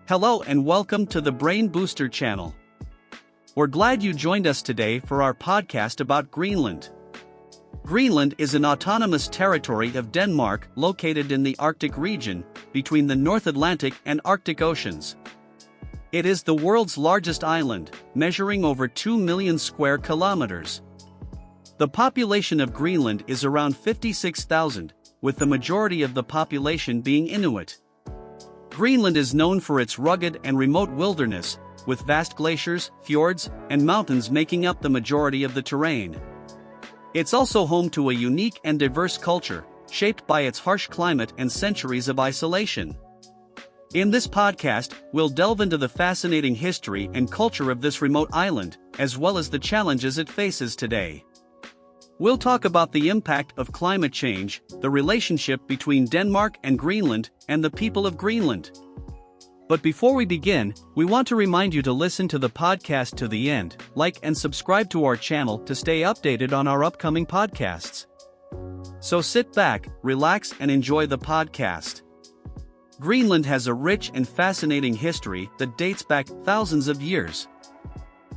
Hello and welcome to the Brain Booster channel. We're glad you joined us today for our podcast about Greenland. Greenland is an autonomous territory of Denmark located in the Arctic region, between the North Atlantic and Arctic Oceans. It is the world's largest island, measuring over 2 million square kilometers. The population of Greenland is around 56,000, with the majority of the population being Inuit. Greenland is known for its rugged and remote wilderness, with vast glaciers, fjords, and mountains making up the majority of the terrain. It's also home to a unique and diverse culture, shaped by its harsh climate and centuries of isolation. In this podcast, we'll delve into the fascinating history and culture of this remote island, as well as the challenges it faces today. We'll talk about the impact of climate change, the relationship between Denmark and Greenland, and the people of Greenland. But before we begin, we want to remind you to listen to the podcast to the end, like and subscribe to our channel to stay updated on our upcoming podcasts. So sit back, relax, and enjoy the podcast. Greenland has a rich and fascinating history that dates back thousands of years.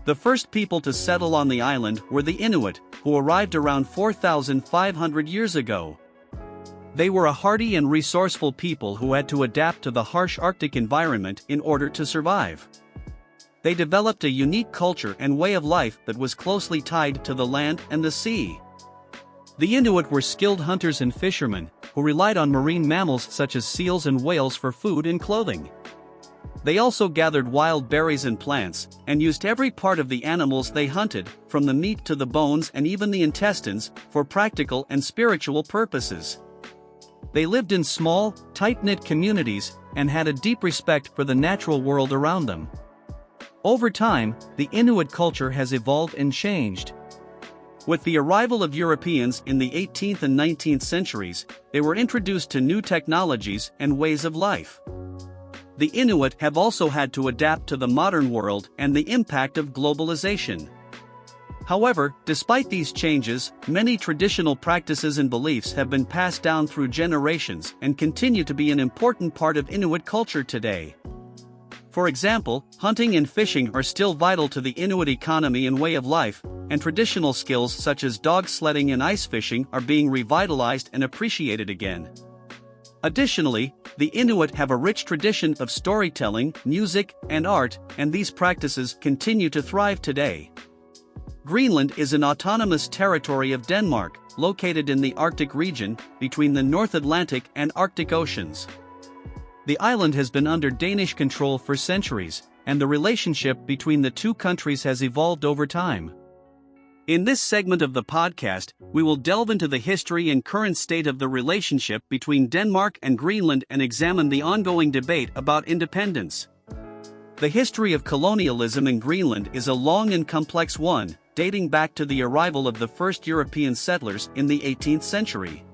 The first people to settle on the island were the Inuit, who arrived around 4,500 years ago. They were a hardy and resourceful people who had to adapt to the harsh Arctic environment in order to survive. They developed a unique culture and way of life that was closely tied to the land and the sea. The Inuit were skilled hunters and fishermen, who relied on marine mammals such as seals and whales for food and clothing. They also gathered wild berries and plants, and used every part of the animals they hunted, from the meat to the bones and even the intestines, for practical and spiritual purposes. They lived in small, tight-knit communities, and had a deep respect for the natural world around them. Over time, the Inuit culture has evolved and changed. With the arrival of Europeans in the 18th and 19th centuries, they were introduced to new technologies and ways of life. The Inuit have also had to adapt to the modern world and the impact of globalization. However, despite these changes, many traditional practices and beliefs have been passed down through generations and continue to be an important part of Inuit culture today. For example, hunting and fishing are still vital to the Inuit economy and way of life, and traditional skills such as dog sledding and ice fishing are being revitalized and appreciated again. Additionally, the Inuit have a rich tradition of storytelling, music, and art, and these practices continue to thrive today. Greenland is an autonomous territory of Denmark, located in the Arctic region, between the North Atlantic and Arctic Oceans. The island has been under Danish control for centuries, and the relationship between the two countries has evolved over time. In this segment of the podcast, we will delve into the history and current state of the relationship between Denmark and Greenland and examine the ongoing debate about independence. The history of colonialism in Greenland is a long and complex one, dating back to the arrival of the first European settlers in the 18th century.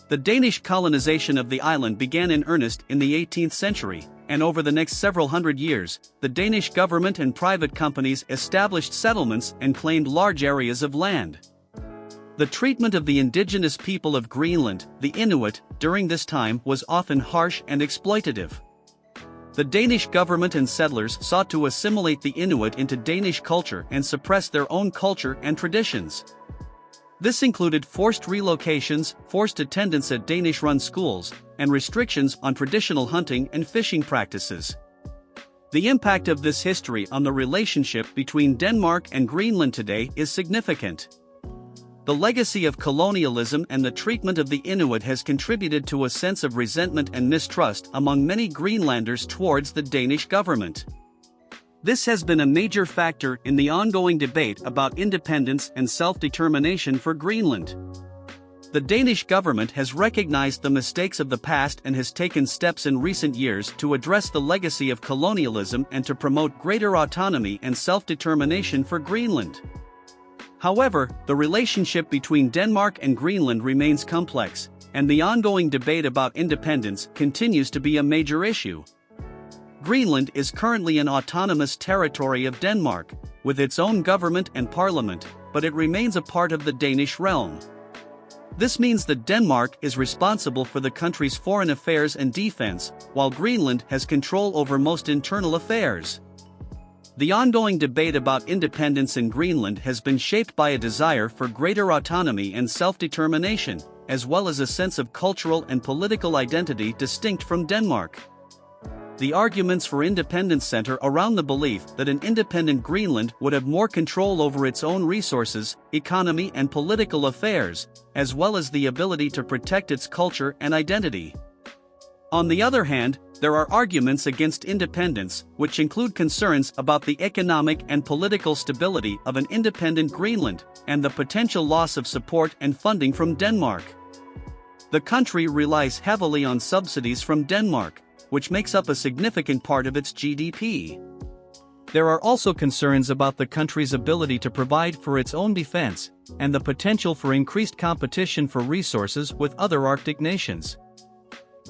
The Danish colonization of the island began in earnest in the 18th century, and over the next several hundred years, the Danish government and private companies established settlements and claimed large areas of land. The treatment of the indigenous people of Greenland, the Inuit, during this time was often harsh and exploitative. The Danish government and settlers sought to assimilate the Inuit into Danish culture and suppress their own culture and traditions. This included forced relocations, forced attendance at Danish-run schools, and restrictions on traditional hunting and fishing practices. The impact of this history on the relationship between Denmark and Greenland today is significant. The legacy of colonialism and the treatment of the Inuit has contributed to a sense of resentment and mistrust among many Greenlanders towards the Danish government. This has been a major factor in the ongoing debate about independence and self-determination for Greenland. The Danish government has recognized the mistakes of the past and has taken steps in recent years to address the legacy of colonialism and to promote greater autonomy and self-determination for Greenland. However, the relationship between Denmark and Greenland remains complex, and the ongoing debate about independence continues to be a major issue. Greenland is currently an autonomous territory of Denmark, with its own government and parliament, but it remains a part of the Danish realm. This means that Denmark is responsible for the country's foreign affairs and defense, while Greenland has control over most internal affairs. The ongoing debate about independence in Greenland has been shaped by a desire for greater autonomy and self-determination, as well as a sense of cultural and political identity distinct from Denmark. The arguments for independence center around the belief that an independent Greenland would have more control over its own resources, economy and political affairs, as well as the ability to protect its culture and identity. On the other hand, there are arguments against independence, which include concerns about the economic and political stability of an independent Greenland, and the potential loss of support and funding from Denmark. The country relies heavily on subsidies from Denmark, which makes up a significant part of its GDP. There are also concerns about the country's ability to provide for its own defense, and the potential for increased competition for resources with other Arctic nations.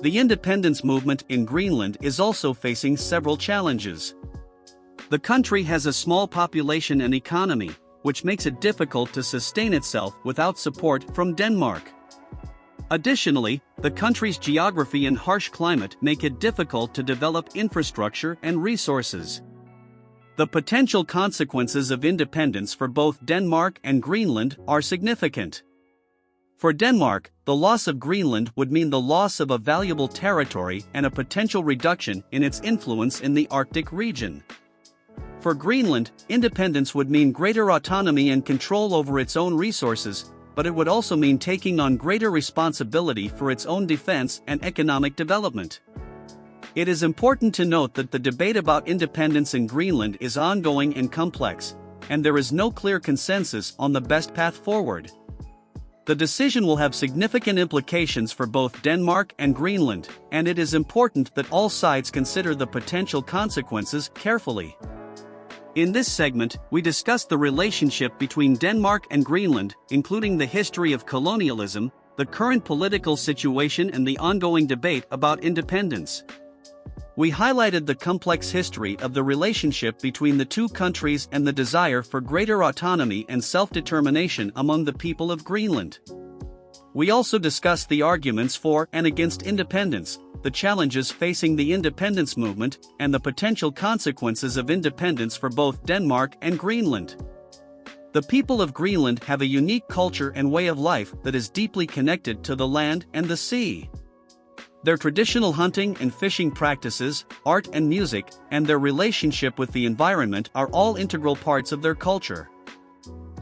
The independence movement in Greenland is also facing several challenges. The country has a small population and economy, which makes it difficult to sustain itself without support from Denmark. Additionally, the country's geography and harsh climate make it difficult to develop infrastructure and resources. The potential consequences of independence for both Denmark and Greenland are significant. For Denmark, the loss of Greenland would mean the loss of a valuable territory and a potential reduction in its influence in the Arctic region. For Greenland, independence would mean greater autonomy and control over its own resources, but it would also mean taking on greater responsibility for its own defense and economic development. It is important to note that the debate about independence in Greenland is ongoing and complex, and there is no clear consensus on the best path forward. The decision will have significant implications for both Denmark and Greenland, and it is important that all sides consider the potential consequences carefully. In this segment, we discuss the relationship between Denmark and Greenland, including the history of colonialism, the current political situation, and the ongoing debate about independence. We highlighted the complex history of the relationship between the two countries and the desire for greater autonomy and self-determination among the people of Greenland. We also discussed the arguments for and against independence, the challenges facing the independence movement, and the potential consequences of independence for both Denmark and Greenland. The people of Greenland have a unique culture and way of life that is deeply connected to the land and the sea. Their traditional hunting and fishing practices, art and music, and their relationship with the environment are all integral parts of their culture.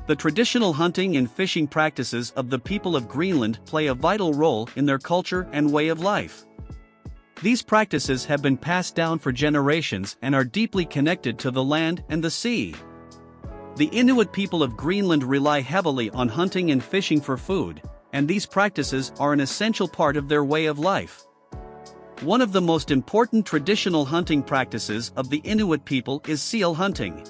The traditional hunting and fishing practices of the people of Greenland play a vital role in their culture and way of life. These practices have been passed down for generations and are deeply connected to the land and the sea. The Inuit people of Greenland rely heavily on hunting and fishing for food, and these practices are an essential part of their way of life. One of the most important traditional hunting practices of the Inuit people is seal hunting.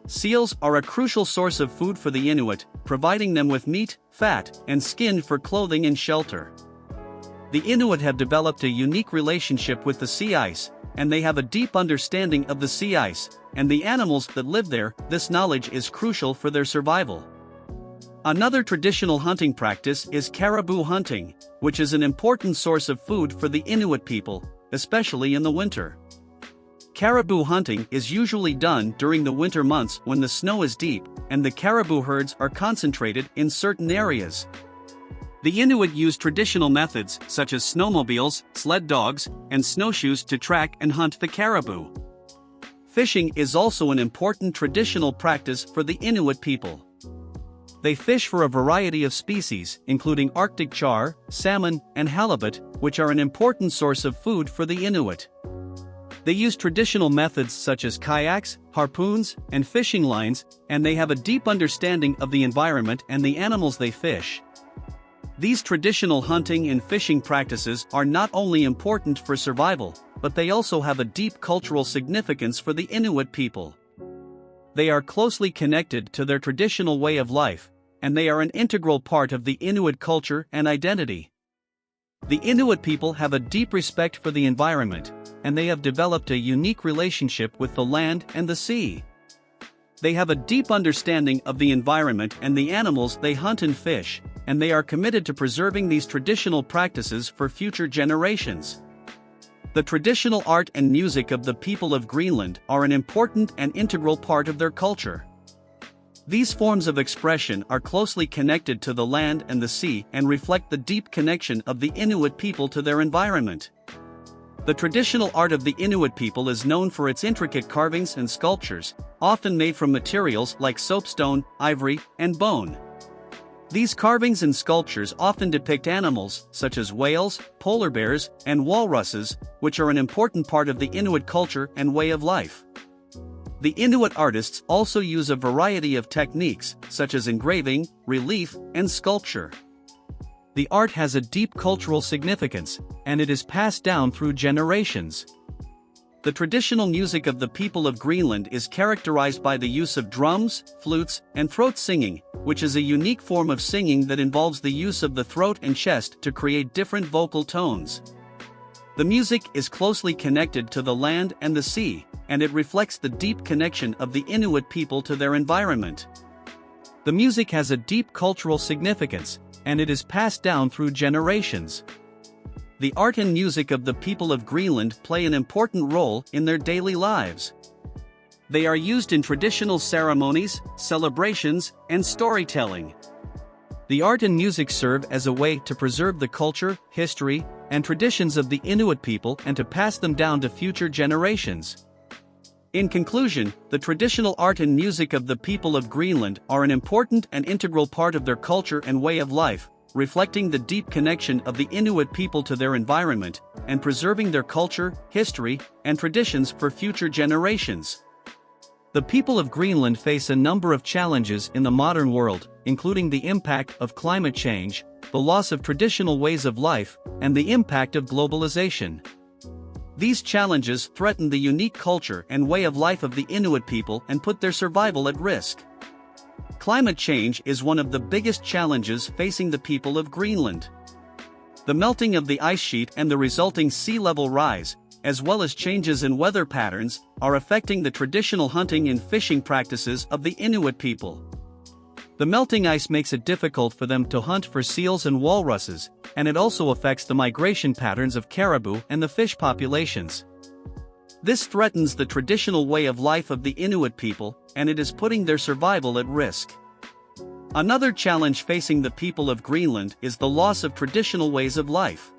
Seals are a crucial source of food for the Inuit, providing them with meat, fat, and skin for clothing and shelter. The Inuit have developed a unique relationship with the sea ice, and they have a deep understanding of the sea ice and the animals that live there. This knowledge is crucial for their survival. Another traditional hunting practice is caribou hunting, which is an important source of food for the Inuit people, especially in the winter. Caribou hunting is usually done during the winter months when the snow is deep and the caribou herds are concentrated in certain areas. The Inuit use traditional methods such as snowmobiles, sled dogs, and snowshoes to track and hunt the caribou. Fishing is also an important traditional practice for the Inuit people. They fish for a variety of species, including Arctic char, salmon, and halibut, which are an important source of food for the Inuit. They use traditional methods such as kayaks, harpoons, and fishing lines, and they have a deep understanding of the environment and the animals they fish. These traditional hunting and fishing practices are not only important for survival, but they also have a deep cultural significance for the Inuit people. They are closely connected to their traditional way of life, and they are an integral part of the Inuit culture and identity. The Inuit people have a deep respect for the environment, and they have developed a unique relationship with the land and the sea. They have a deep understanding of the environment and the animals they hunt and fish, and they are committed to preserving these traditional practices for future generations. The traditional art and music of the people of Greenland are an important and integral part of their culture. These forms of expression are closely connected to the land and the sea and reflect the deep connection of the Inuit people to their environment. The traditional art of the Inuit people is known for its intricate carvings and sculptures, often made from materials like soapstone, ivory, and bone. These carvings and sculptures often depict animals, such as whales, polar bears, and walruses, which are an important part of the Inuit culture and way of life. The Inuit artists also use a variety of techniques, such as engraving, relief, and sculpture. The art has a deep cultural significance, and it is passed down through generations. The traditional music of the people of Greenland is characterized by the use of drums, flutes, and throat singing, which is a unique form of singing that involves the use of the throat and chest to create different vocal tones. The music is closely connected to the land and the sea, and it reflects the deep connection of the Inuit people to their environment. The music has a deep cultural significance, and it is passed down through generations. The art and music of the people of Greenland play an important role in their daily lives. They are used in traditional ceremonies, celebrations, and storytelling. The art and music serve as a way to preserve the culture, history, and traditions of the Inuit people and to pass them down to future generations. In conclusion, the traditional art and music of the people of Greenland are an important and integral part of their culture and way of life, reflecting the deep connection of the Inuit people to their environment, and preserving their culture, history, and traditions for future generations. The people of Greenland face a number of challenges in the modern world, including the impact of climate change, the loss of traditional ways of life, and the impact of globalization. These challenges threaten the unique culture and way of life of the Inuit people and put their survival at risk. Climate change is one of the biggest challenges facing the people of Greenland. The melting of the ice sheet and the resulting sea level rise, as well as changes in weather patterns, are affecting the traditional hunting and fishing practices of the Inuit people. The melting ice makes it difficult for them to hunt for seals and walruses, and it also affects the migration patterns of caribou and the fish populations. This threatens the traditional way of life of the Inuit people, and it is putting their survival at risk. Another challenge facing the people of Greenland is the loss of traditional ways of life.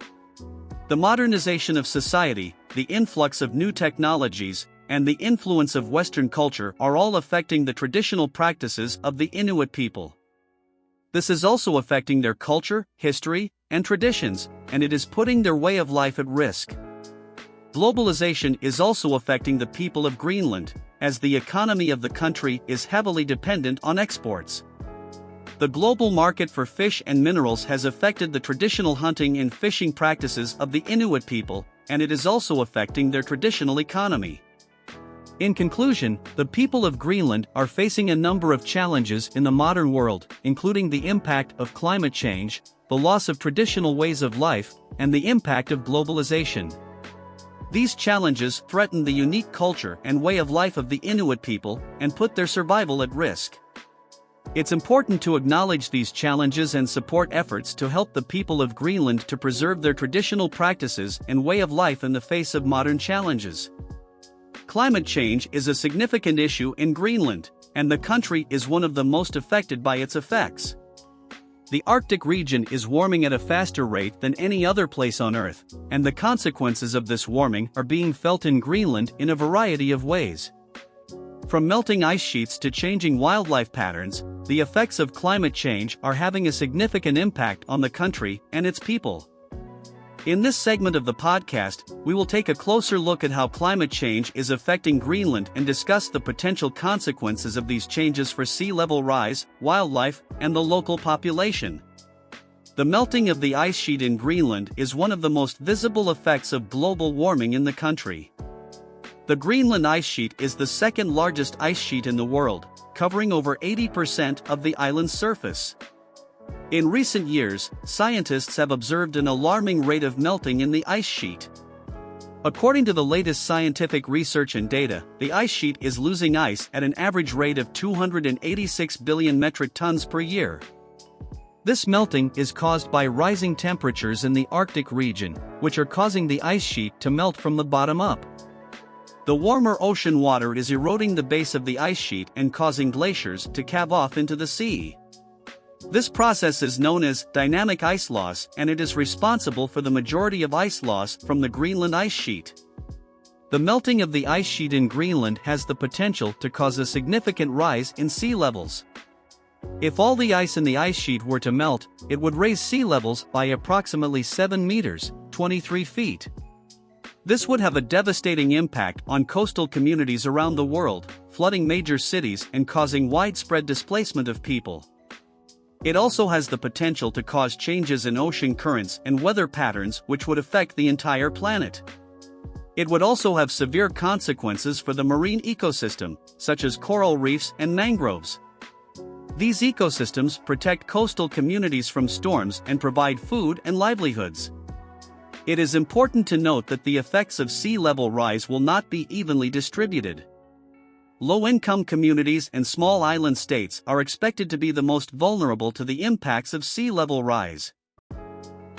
The modernization of society, the influx of new technologies, and the influence of Western culture are all affecting the traditional practices of the Inuit people. This is also affecting their culture, history, and traditions, and it is putting their way of life at risk. Globalization is also affecting the people of Greenland, as the economy of the country is heavily dependent on exports. The global market for fish and minerals has affected the traditional hunting and fishing practices of the Inuit people, and it is also affecting their traditional economy. In conclusion, the people of Greenland are facing a number of challenges in the modern world, including the impact of climate change, the loss of traditional ways of life, and the impact of globalization. These challenges threaten the unique culture and way of life of the Inuit people and put their survival at risk. It's important to acknowledge these challenges and support efforts to help the people of Greenland to preserve their traditional practices and way of life in the face of modern challenges. Climate change is a significant issue in Greenland, and the country is one of the most affected by its effects. The Arctic region is warming at a faster rate than any other place on Earth, and the consequences of this warming are being felt in Greenland in a variety of ways. From melting ice sheets to changing wildlife patterns, the effects of climate change are having a significant impact on the country and its people. In this segment of the podcast, we will take a closer look at how climate change is affecting Greenland and discuss the potential consequences of these changes for sea level rise, wildlife, and the local population. The melting of the ice sheet in Greenland is one of the most visible effects of global warming in the country. The Greenland ice sheet is the second largest ice sheet in the world, covering over 80% of the island's surface. In recent years, scientists have observed an alarming rate of melting in the ice sheet. According to the latest scientific research and data, the ice sheet is losing ice at an average rate of 286 billion metric tons per year. This melting is caused by rising temperatures in the Arctic region, which are causing the ice sheet to melt from the bottom up. The warmer ocean water is eroding the base of the ice sheet and causing glaciers to calve off into the sea. This process is known as dynamic ice loss, and it is responsible for the majority of ice loss from the Greenland ice sheet. The melting of the ice sheet in Greenland has the potential to cause a significant rise in sea levels. If all the ice in the ice sheet were to melt, it would raise sea levels by approximately 7 meters, 23 feet. This would have a devastating impact on coastal communities around the world, flooding major cities and causing widespread displacement of people. It also has the potential to cause changes in ocean currents and weather patterns which would affect the entire planet. It would also have severe consequences for the marine ecosystem, such as coral reefs and mangroves. These ecosystems protect coastal communities from storms and provide food and livelihoods. It is important to note that the effects of sea level rise will not be evenly distributed. Low-income communities and small island states are expected to be the most vulnerable to the impacts of sea level rise.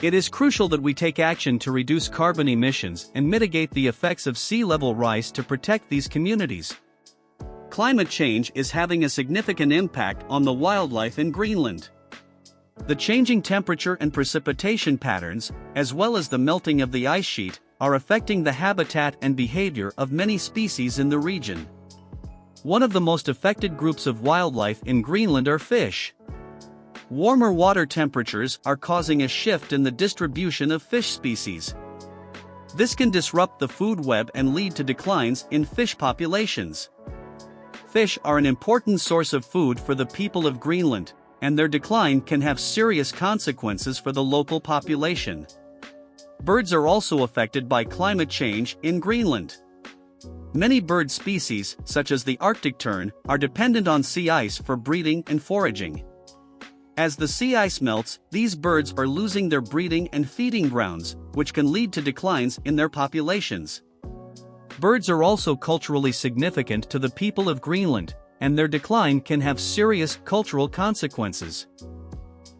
It is crucial that we take action to reduce carbon emissions and mitigate the effects of sea level rise to protect these communities. Climate change is having a significant impact on the wildlife in Greenland. The changing temperature and precipitation patterns, as well as the melting of the ice sheet, are affecting the habitat and behavior of many species in the region. One of the most affected groups of wildlife in Greenland are fish. Warmer water temperatures are causing a shift in the distribution of fish species. This can disrupt the food web and lead to declines in fish populations. Fish are an important source of food for the people of Greenland, and their decline can have serious consequences for the local population. Birds are also affected by climate change in Greenland. Many bird species, such as the Arctic tern, are dependent on sea ice for breeding and foraging. As the sea ice melts, these birds are losing their breeding and feeding grounds, which can lead to declines in their populations. Birds are also culturally significant to the people of Greenland, and their decline can have serious cultural consequences.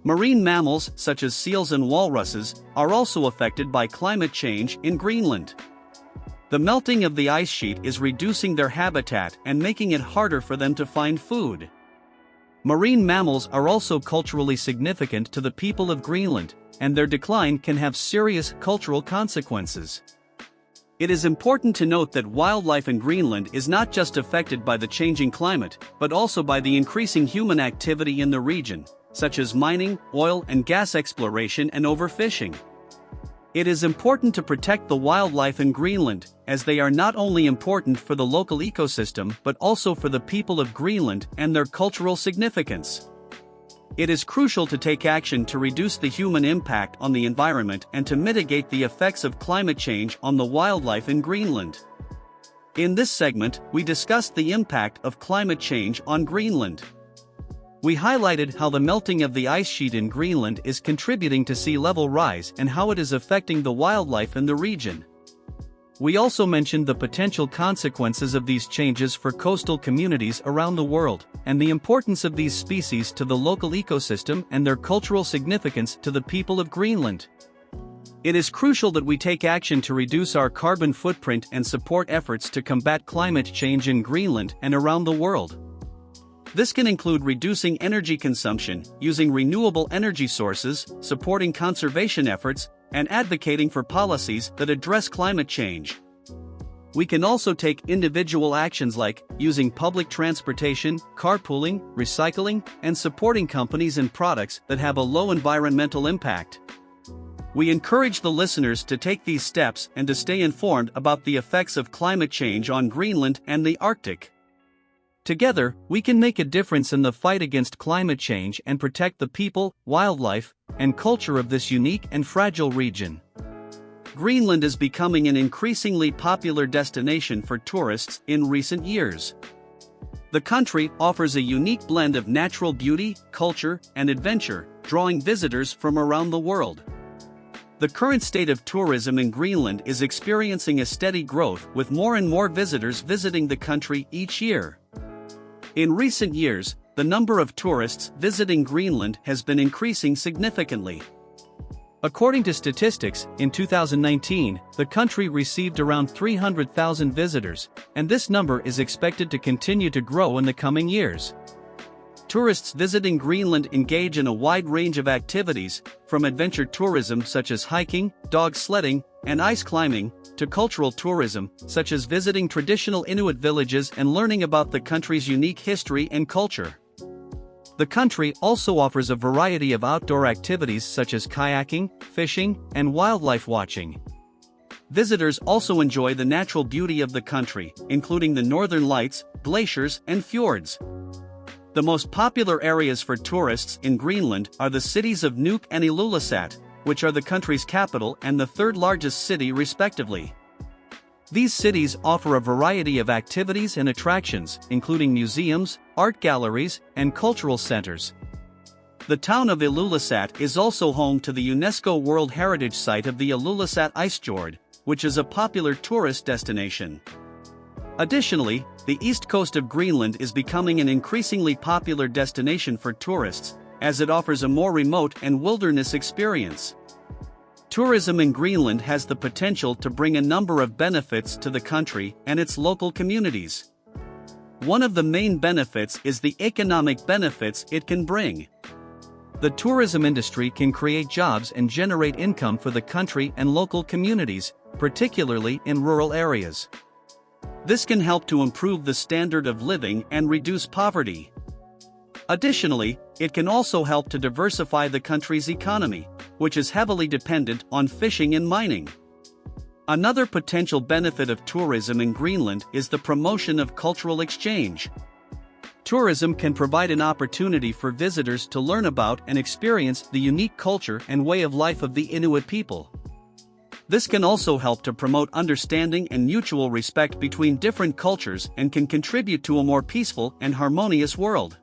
Marine mammals, such as seals and walruses, are also affected by climate change in Greenland. The melting of the ice sheet is reducing their habitat and making it harder for them to find food. Marine mammals are also culturally significant to the people of Greenland, and their decline can have serious cultural consequences. It is important to note that wildlife in Greenland is not just affected by the changing climate, but also by the increasing human activity in the region, such as mining, oil and gas exploration and overfishing. It is important to protect the wildlife in Greenland, as they are not only important for the local ecosystem but also for the people of Greenland and their cultural significance. It is crucial to take action to reduce the human impact on the environment and to mitigate the effects of climate change on the wildlife in Greenland. In this segment, we discussed the impact of climate change on Greenland. We highlighted how the melting of the ice sheet in Greenland is contributing to sea level rise and how it is affecting the wildlife in the region. We also mentioned the potential consequences of these changes for coastal communities around the world, and the importance of these species to the local ecosystem and their cultural significance to the people of Greenland. It is crucial that we take action to reduce our carbon footprint and support efforts to combat climate change in Greenland and around the world. This can include reducing energy consumption, using renewable energy sources, supporting conservation efforts, and advocating for policies that address climate change. We can also take individual actions like using public transportation, carpooling, recycling, and supporting companies and products that have a low environmental impact. We encourage the listeners to take these steps and to stay informed about the effects of climate change on Greenland and the Arctic. Together, we can make a difference in the fight against climate change and protect the people, wildlife, and culture of this unique and fragile region. Greenland is becoming an increasingly popular destination for tourists in recent years. The country offers a unique blend of natural beauty, culture, and adventure, drawing visitors from around the world. The current state of tourism in Greenland is experiencing a steady growth, with more and more visitors visiting the country each year. In recent years, the number of tourists visiting Greenland has been increasing significantly. According to statistics, in 2019, the country received around 300,000 visitors, and this number is expected to continue to grow in the coming years. Tourists visiting Greenland engage in a wide range of activities, from adventure tourism such as hiking, dog sledding, and ice climbing, to cultural tourism, such as visiting traditional Inuit villages and learning about the country's unique history and culture. The country also offers a variety of outdoor activities such as kayaking, fishing, and wildlife watching. Visitors also enjoy the natural beauty of the country, including the northern lights, glaciers, and fjords. The most popular areas for tourists in Greenland are the cities of Nuuk and Ilulissat, which are the country's capital and the third largest city respectively. These cities offer a variety of activities and attractions, including museums, art galleries, and cultural centers. The town of Ilulissat is also home to the UNESCO World Heritage Site of the Ilulissat Ice Fjord, which is a popular tourist destination. Additionally, the east coast of Greenland is becoming an increasingly popular destination for tourists, as it offers a more remote and wilderness experience. Tourism in Greenland has the potential to bring a number of benefits to the country and its local communities. One of the main benefits is the economic benefits it can bring. The tourism industry can create jobs and generate income for the country and local communities, particularly in rural areas. This can help to improve the standard of living and reduce poverty. Additionally, it can also help to diversify the country's economy, which is heavily dependent on fishing and mining. Another potential benefit of tourism in Greenland is the promotion of cultural exchange. Tourism can provide an opportunity for visitors to learn about and experience the unique culture and way of life of the Inuit people. This can also help to promote understanding and mutual respect between different cultures and can contribute to a more peaceful and harmonious world.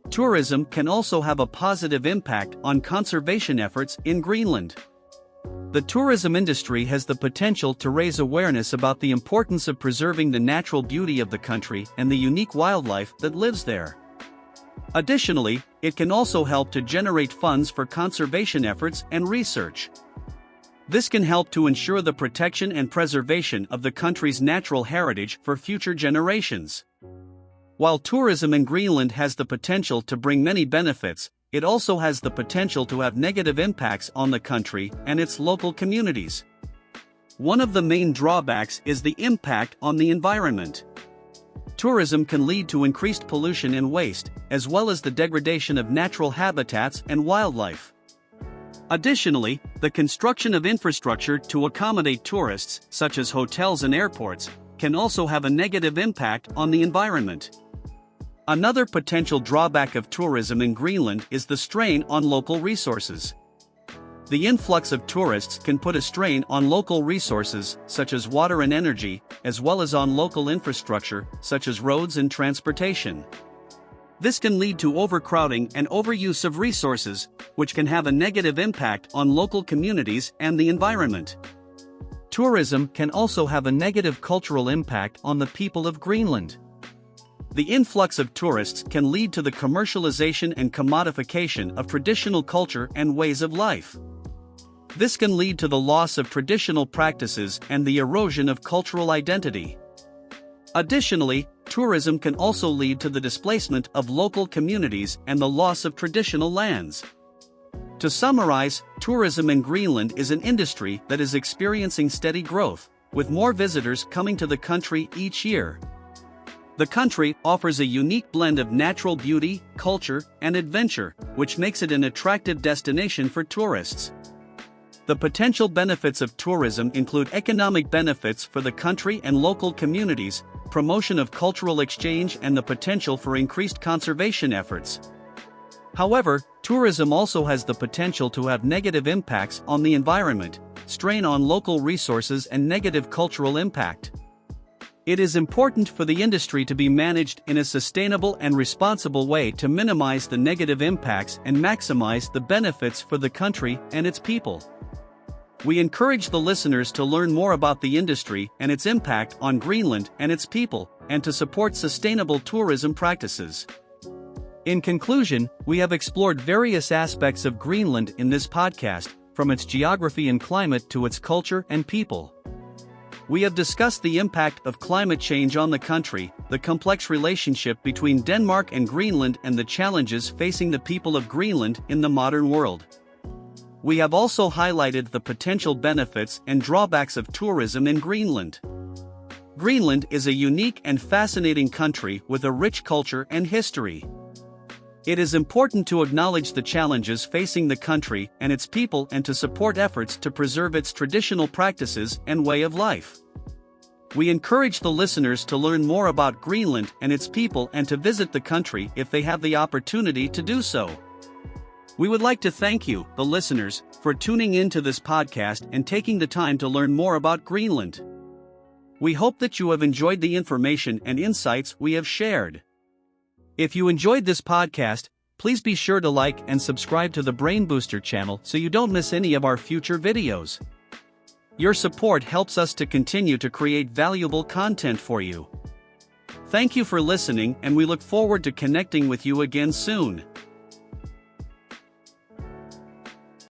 Tourism can also have a positive impact on conservation efforts in Greenland. The tourism industry has the potential to raise awareness about the importance of preserving the natural beauty of the country and the unique wildlife that lives there. Additionally, it can also help to generate funds for conservation efforts and research. This can help to ensure the protection and preservation of the country's natural heritage for future generations. While tourism in Greenland has the potential to bring many benefits, it also has the potential to have negative impacts on the country and its local communities. One of the main drawbacks is the impact on the environment. Tourism can lead to increased pollution and waste, as well as the degradation of natural habitats and wildlife. Additionally, the construction of infrastructure to accommodate tourists, such as hotels and airports, can also have a negative impact on the environment. Another potential drawback of tourism in Greenland is the strain on local resources. The influx of tourists can put a strain on local resources, such as water and energy, as well as on local infrastructure, such as roads and transportation. This can lead to overcrowding and overuse of resources, which can have a negative impact on local communities and the environment. Tourism can also have a negative cultural impact on the people of Greenland. The influx of tourists can lead to the commercialization and commodification of traditional culture and ways of life. This can lead to the loss of traditional practices and the erosion of cultural identity. Additionally, tourism can also lead to the displacement of local communities and the loss of traditional lands. To summarize, tourism in Greenland is an industry that is experiencing steady growth, with more visitors coming to the country each year. The country offers a unique blend of natural beauty, culture, and adventure, which makes it an attractive destination for tourists. The potential benefits of tourism include economic benefits for the country and local communities, promotion of cultural exchange, and the potential for increased conservation efforts. However, tourism also has the potential to have negative impacts on the environment, strain on local resources, and negative cultural impact. It is important for the industry to be managed in a sustainable and responsible way to minimize the negative impacts and maximize the benefits for the country and its people. We encourage the listeners to learn more about the industry and its impact on Greenland and its people, and to support sustainable tourism practices. In conclusion, we have explored various aspects of Greenland in this podcast, from its geography and climate to its culture and people. We have discussed the impact of climate change on the country, the complex relationship between Denmark and Greenland, and the challenges facing the people of Greenland in the modern world. We have also highlighted the potential benefits and drawbacks of tourism in Greenland. Greenland is a unique and fascinating country with a rich culture and history. It is important to acknowledge the challenges facing the country and its people and to support efforts to preserve its traditional practices and way of life. We encourage the listeners to learn more about Greenland and its people and to visit the country if they have the opportunity to do so. We would like to thank you, the listeners, for tuning in to this podcast and taking the time to learn more about Greenland. We hope that you have enjoyed the information and insights we have shared. If you enjoyed this podcast, please be sure to like and subscribe to the Brain Booster channel so you don't miss any of our future videos. Your support helps us to continue to create valuable content for you. Thank you for listening, and we look forward to connecting with you again soon.